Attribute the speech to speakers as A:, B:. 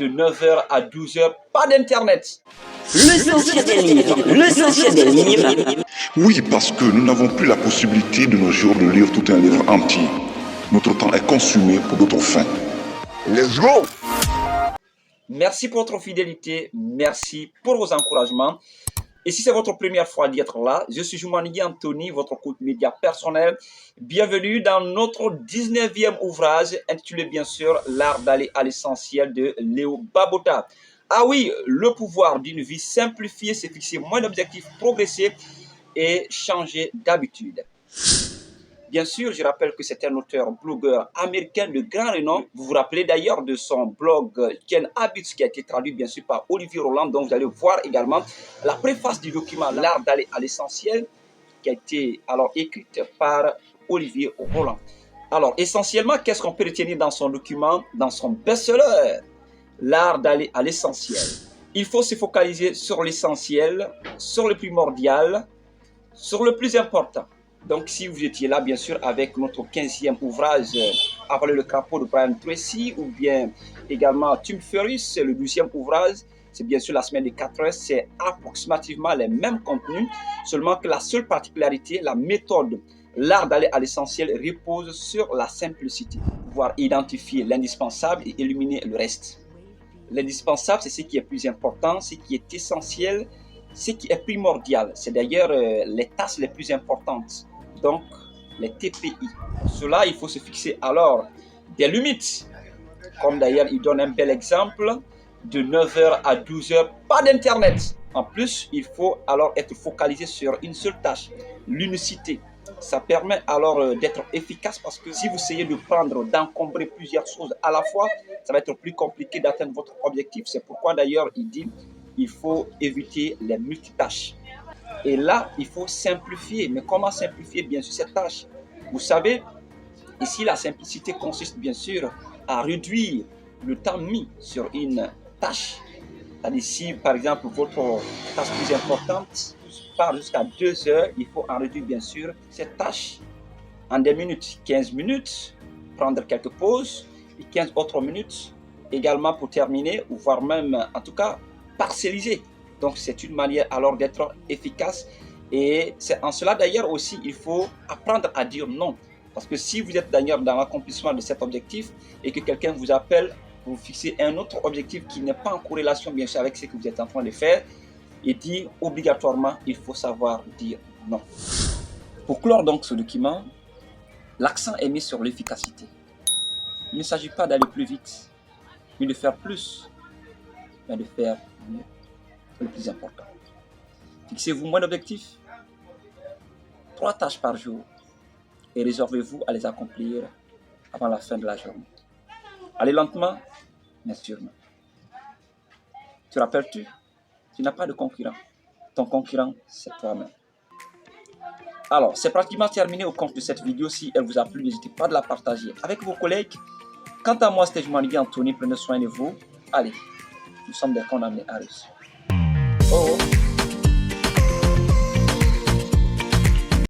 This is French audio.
A: de 9 h à 12 h, pas d'internet.
B: L'essentiel des livres, l'essentiel des livres.
C: Oui, parce que nous n'avons plus la possibilité de nos jours de lire tout un livre entier. Notre temps est consumé pour d'autres fins.
D: Let's go!
A: Merci pour votre fidélité, merci pour vos encouragements. Et si c'est votre première fois d'être là, je suis Jumanigui Anthony, votre coach média personnel. Bienvenue dans notre 19e ouvrage, intitulé bien sûr « L'art d'aller à l'essentiel » de Léo Babauta. Ah oui, le pouvoir d'une vie simplifiée, c'est fixer moins d'objectifs, progresser et changer d'habitude. Bien sûr, je rappelle que c'est un auteur, blogueur américain de grand renom. Vous vous rappelez d'ailleurs de son blog 10 Habits qui a été traduit bien sûr par Olivier Roland. Donc vous allez voir également la préface du document L'art d'aller à l'essentiel qui a été alors écrite par Olivier Roland. Alors essentiellement, qu'est-ce qu'on peut retenir dans son document, dans son best-seller L'art d'aller à l'essentiel. Il faut se focaliser sur l'essentiel, sur le primordial, sur le plus important. Donc, si vous étiez là, bien sûr, avec notre 15e ouvrage, Avaler le crapaud de Brian Tracy, ou bien également Tim Ferriss, c'est le 12e ouvrage, c'est bien sûr la semaine des 4 heures, c'est approximativement les mêmes contenus, seulement que la seule particularité, la méthode, l'art d'aller à l'essentiel repose sur la simplicité, pouvoir identifier l'indispensable et éliminer le reste. L'indispensable, c'est ce qui est plus important, ce qui est essentiel, ce qui est primordial. C'est d'ailleurs les tâches les plus importantes. Donc, les TPI. Pour cela, il faut se fixer alors des limites. Comme d'ailleurs, il donne un bel exemple, de 9 h à 12 h, pas d'internet. En plus, il faut alors être focalisé sur une seule tâche, l'unicité. Ça permet alors d'être efficace parce que si vous essayez d'encombrer plusieurs choses à la fois, ça va être plus compliqué d'atteindre votre objectif. C'est pourquoi d'ailleurs, il dit il faut éviter les multitâches. Et là, il faut simplifier. Mais comment simplifier, bien sûr, cette tâche? Vous savez, ici, la simplicité consiste, bien sûr, à réduire le temps mis sur une tâche. C'est-à-dire, si, par exemple, votre tâche plus importante part jusqu'à 2 heures, il faut en réduire, bien sûr, cette tâche en des minutes. 15 minutes, prendre quelques pauses, et 15 autres minutes, également pour terminer, ou voire même, en tout cas, parcelliser. Donc, c'est une manière alors d'être efficace. Et c'est en cela d'ailleurs aussi, il faut apprendre à dire non. Parce que si vous êtes d'ailleurs dans l'accomplissement de cet objectif et que quelqu'un vous appelle pour vous fixer un autre objectif qui n'est pas en corrélation bien sûr avec ce que vous êtes en train de faire, il dit obligatoirement, il faut savoir dire non. Pour clore donc ce document, l'accent est mis sur l'efficacité. Il ne s'agit pas d'aller plus vite, mais de faire plus, mais de faire mieux. C'est le plus important. Fixez-vous moins d'objectifs, 3 tâches par jour, et réservez-vous à les accomplir avant la fin de la journée. Allez lentement, mais sûrement. Te rappelles-tu? Tu n'as pas de concurrent. Ton concurrent, c'est toi-même. Alors, c'est pratiquement terminé au compte de cette vidéo. Si elle vous a plu, n'hésitez pas à la partager avec vos collègues. Quant à moi, c'était Jumanigui Anthony. Prenez soin de vous. Allez, nous sommes des condamnés à réussir. Oh.